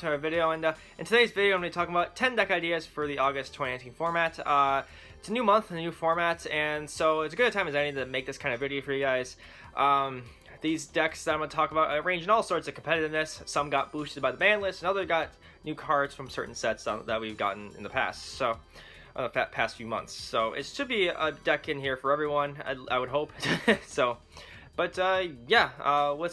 back to our video, and in today's video I'm going to be talking about 10 deck ideas for the August 2019 format. It's a new month, a new format, and so it's a good time as any to make this kind of video for you guys. These decks that I'm going to talk about range in all sorts of competitiveness. Some got boosted by the ban list, and others got new cards from certain sets that we've gotten in the past. So, past few months. So it should be a deck in here for everyone, I would hope. Let's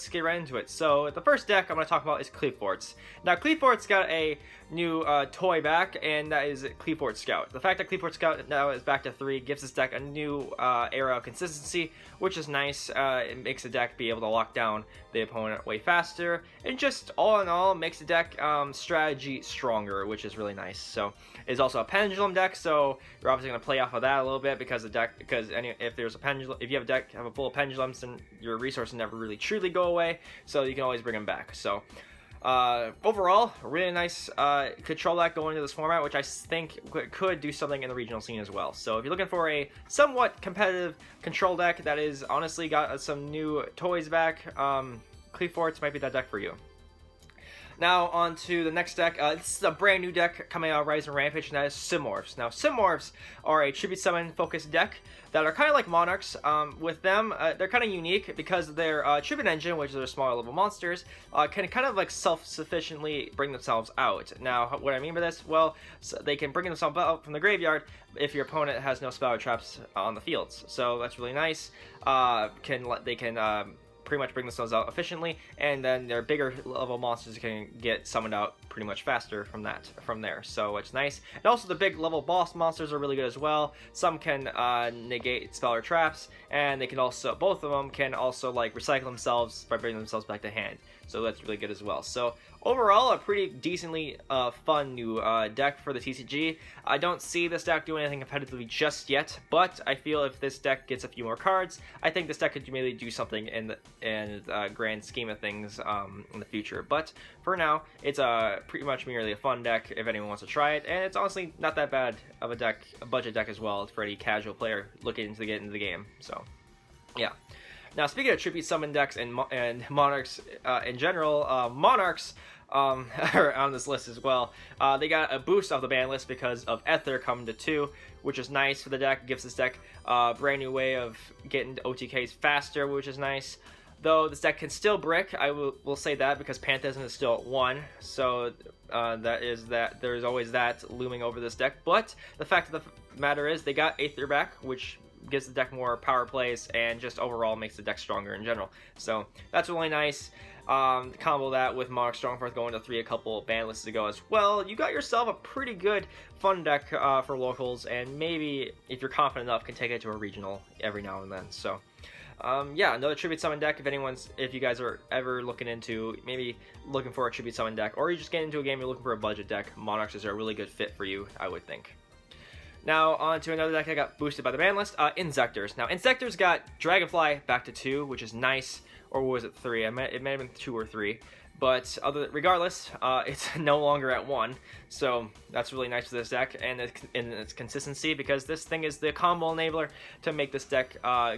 get right into it. So the first deck I'm going to talk about is Clevefort's. Now Clevefort's got a new toy back, and that is Clefort Scout. The fact that Clefort Scout now is back to 3 gives this deck a new era of consistency, which is nice. It makes the deck be able to lock down the opponent way faster, and just all in all makes the deck strategy stronger, which is really nice. So it's also a pendulum deck, so you're obviously going to play off of that a little bit because if there's a pendulum, if you have a deck full of pendulums, then your resources never really truly go away, so you can always bring them back. So overall, really nice control deck going into this format, which I think could do something in the regional scene as well. So if you're looking for a somewhat competitive control deck that is honestly got some new toys back, Clevefort's might be that deck for you. Now on to the next deck. This is a brand new deck coming out of Rise and Rampage, and that is Symmorphs. Now Symmorphs are a tribute summon focused deck that are kind of like Monarchs. With them, they're kind of unique because their tribute engine, which are smaller level monsters, can kind of like self-sufficiently bring themselves out. Now what I mean by this, well, so they can bring themselves out from the graveyard if your opponent has no spell or traps on the fields. So that's really nice. They can pretty much bring themselves out efficiently, and then their bigger level monsters can get summoned out pretty much faster from there. So it's nice. And also the big level boss monsters are really good as well. Some can negate spell or traps, and they can also, both of them can also like recycle themselves by bringing themselves back to hand. So that's really good as well. So overall, a pretty decently fun new deck for the TCG. I don't see this deck doing anything competitively just yet, but I feel if this deck gets a few more cards, I think this deck could maybe do something in the grand scheme of things in the future. But for now, it's pretty much merely a fun deck if anyone wants to try it, and it's honestly not that bad of a deck, a budget deck as well for any casual player looking to get into the game. So yeah. Now, speaking of tribute summon decks and Monarchs in general, Monarchs are on this list as well. They got a boost off the ban list because of Ether coming to 2, which is nice for the deck. It gives this deck a brand new way of getting to OTKs faster, which is nice. Though this deck can still brick, I will say that because Pantheism is still at 1, so there's always that looming over this deck. But the fact of the matter is they got Aether back, which gives the deck more power plays and just overall makes the deck stronger in general. So that's really nice. Combo that with Monarch Strongforth going to 3 a couple ban lists ago as well. You got yourself a pretty good fun deck for locals, and maybe if you're confident enough can take it to a regional every now and then. So yeah, another tribute summon deck if you guys are ever looking for a tribute summon deck, or you just get into a game you're looking for a budget deck, Monarchs is a really good fit for you, I would think. Now on to another deck that got boosted by the ban list, Insectors. Now Insectors got Dragonfly back to 2, which is nice, or was it 3? It may have been 2 or 3, but regardless, it's no longer at 1, so that's really nice for this deck and its consistency, because this thing is the combo enabler to make this deck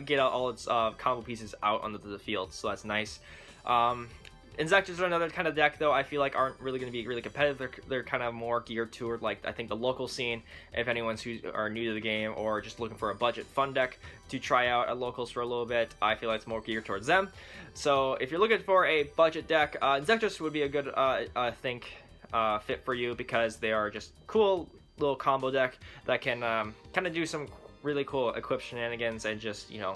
get all its combo pieces out onto the field, so that's nice. Insectors are another kind of deck, though, I feel like aren't really going to be really competitive. They're kind of more geared toward, like, I think the local scene, if anyone's who are new to the game or just looking for a budget fun deck to try out at locals for a little bit, I feel like it's more geared towards them. So if you're looking for a budget deck, Insectors would be a good, fit for you, because they are just cool little combo deck that can kind of do some really cool equip shenanigans and just, you know,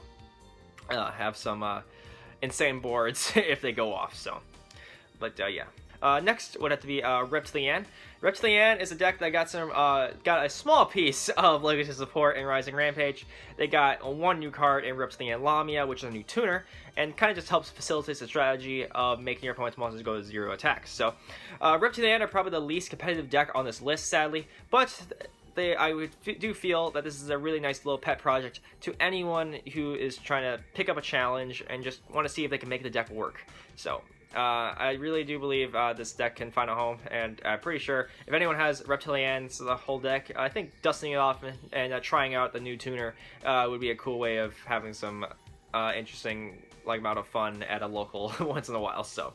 have some insane boards if they go off. So, but yeah. Next would have to be RiptotheEnd. RiptotheEnd is a deck that got a small piece of legacy support in Rising Rampage. They got one new card in RiptotheEnd Lamia, which is a new tuner, and kind of just helps facilitate the strategy of making your opponent's monsters go to 0 attacks. So, RiptotheEnd are probably the least competitive deck on this list, sadly, but I do feel that this is a really nice little pet project to anyone who is trying to pick up a challenge and just want to see if they can make the deck work. So I really do believe this deck can find a home, and I'm pretty sure if anyone has RiptotheEnd, the whole deck, I think dusting it off and trying out the new tuner would be a cool way of having some interesting amount of fun at a local once in a while. So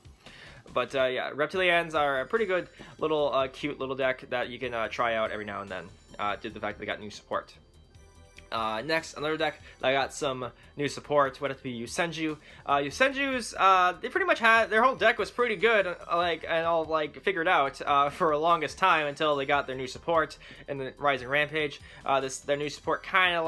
But yeah, RiptotheEnds are a pretty good little cute little deck that you can try out every now and then due to the fact that they got new support. Next, another deck that got some new support would have to be Yugioh. Yugioh's, they pretty much had, their whole deck was pretty good, and all, figured out, for the longest time until they got their new support in the Rising Rampage. Their new support kind of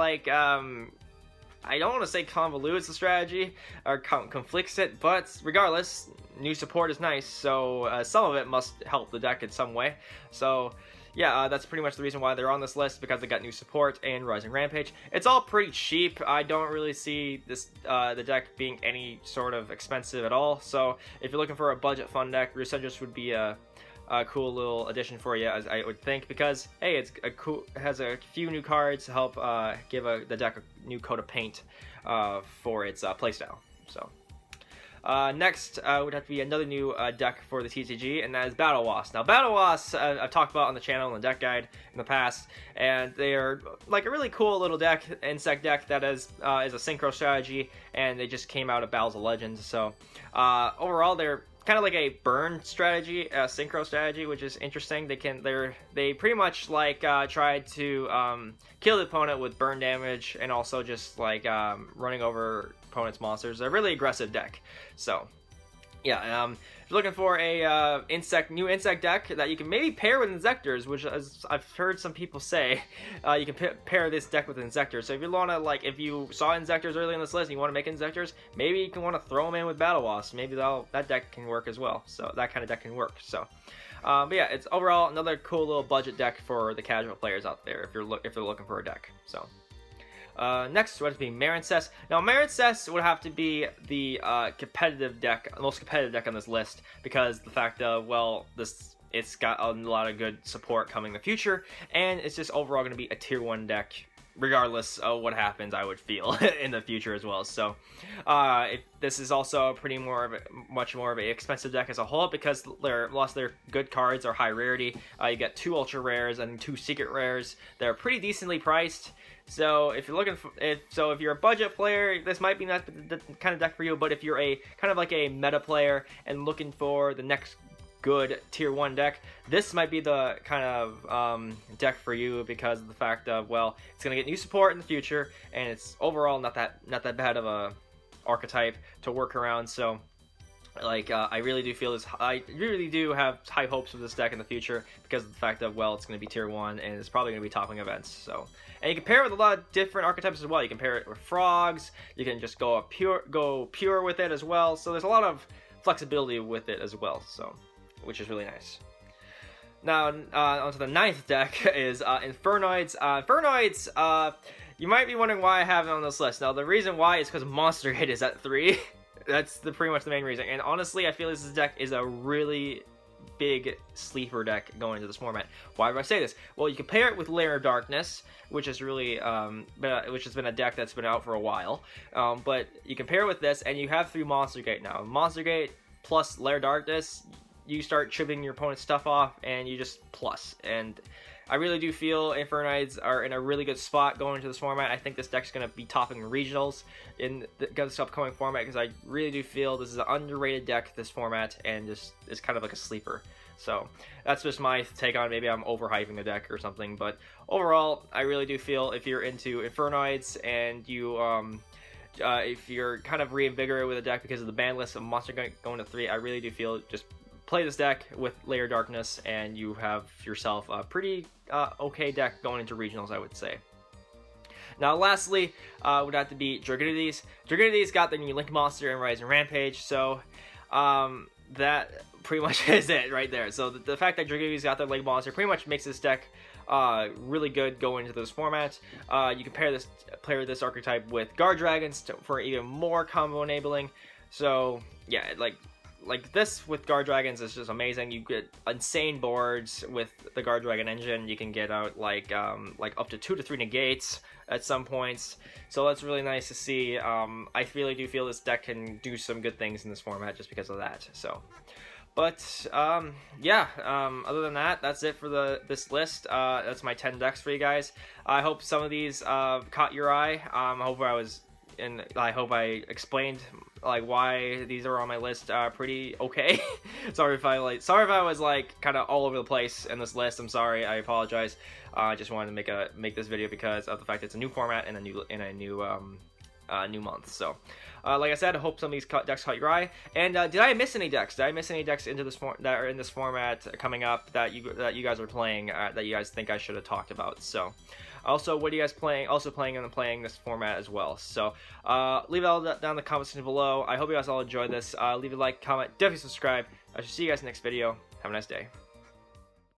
I don't want to say convolutes the strategy, or conflicts it, but regardless, new support is nice, so some of it must help the deck in some way. So yeah, that's pretty much the reason why they're on this list, because they got new support and Rising Rampage. It's all pretty cheap. I don't really see this the deck being any sort of expensive at all. So if you're looking for a budget fun deck, Yugioh would be a cool little addition for you, as I would think, because hey, it has a few new cards to help give the deck a new coat of paint for its playstyle. So. Next would have to be another new deck for the TCG, and that is Battle Wasps. Now, Battle Wasps I've talked about on the channel and the deck guide in the past, and they are like a really cool little deck, insect deck that is a synchro strategy, and they just came out of Battles of Legends. So overall, they're kind of like a burn strategy, a synchro strategy, which is interesting. They pretty much tried to kill the opponent with burn damage, and also just running over opponent's monsters. They're a really aggressive deck. So yeah, if you're looking for a new insect deck that you can maybe pair with Insectors, which, as I've heard some people say, you can pair this deck with Insectors. So if you want to, if you saw Insectors early in this list and you want to make Insectors, maybe you can want to throw them in with Battle Wasps. Maybe that deck can work as well. So that kind of deck can work. So but yeah, it's overall another cool little budget deck for the casual players out there if they're looking for a deck. So next would have to be Monarchs. Now, Monarchs would have to be the competitive deck, the most competitive deck on this list, because the fact of, well, it's got a lot of good support coming in the future, and it's just overall going to be a tier 1 deck, regardless of what happens, I would feel, in the future as well. So this is also much more of an expensive deck as a whole, because lots of their good cards are high rarity. You get 2 ultra rares and 2 secret rares. They're pretty decently priced. So if you're looking for, if you're a budget player, this might be not the kind of deck for you. But if you're a kind of like a meta player and looking for the next good tier 1 deck, this might be the kind of deck for you, because of the fact of, well, it's gonna get new support in the future, and it's overall not that bad of a archetype to work around. So I really do feel I really do have high hopes of this deck in the future, because of the fact of, well, it's going to be tier 1 and it's probably going to be topping events. So, and you can pair it with a lot of different archetypes as well. You can pair it with frogs. You can just go pure with it as well. So there's a lot of flexibility with it as well. So, which is really nice. Now, onto the 9th deck is Infernoids. Infernoids, you might be wondering why I have it on this list. Now, the reason why is because Monster Hit is at 3. That's pretty much the main reason. And honestly, I feel this deck is a really big sleeper deck going into this format. Why do I say this? Well, you can pair it with Lair of Darkness, which is really which has been a deck that's been out for a while. But you can pair it with this, and you have 3 Monster Gate now. Monster Gate plus Lair of Darkness, you start chipping your opponent's stuff off, and you just plus. And I really do feel Infernoids are in a really good spot going into this format. I think this deck's going to be topping regionals in this upcoming format, because I really do feel this is an underrated deck, this format, and just is kind of like a sleeper. So that's just my take on it. Maybe I'm overhyping the deck or something, but overall, I really do feel if you're into Infernoids and you if you're kind of reinvigorated with a deck because of the ban list of Monster going to 3, I really do feel just play this deck with Lair of Darkness, and you have yourself a pretty okay deck going into regionals, I would say. Now, lastly, would have to be Dragonides. Dragonides got their new Link Monster and Rising Rampage, so that pretty much is it right there. So the fact that Dragonides got their Link Monster pretty much makes this deck really good going into this format. You can pair this archetype with Guard Dragons for even more combo enabling. So yeah, like this with Guard Dragons is just amazing. You get insane boards with the Guard Dragon engine. You can get out like up to 2 to 3 negates at some points. So that's really nice to see. I really do feel this deck can do some good things in this format just because of that. So, but yeah. Other than that, that's it for this list. That's my 10 decks for you guys. I hope some of these caught your eye. I hope I explained like why these are on my list pretty okay. sorry if I was like kind of all over the place in this list. I'm sorry. I apologize. I just wanted to make this video because of the fact that it's a new format and a new month. So like I said, I hope some of these decks caught your eye. And did I miss any decks? Did I miss any decks into this that are in this format coming up that you guys are playing that you guys think I should have talked about? So also, what are you guys playing? Also playing this format as well. So leave it all down in the comment section below. I hope you guys all enjoyed this. Leave a like, comment, definitely subscribe. I shall see you guys in the next video. Have a nice day.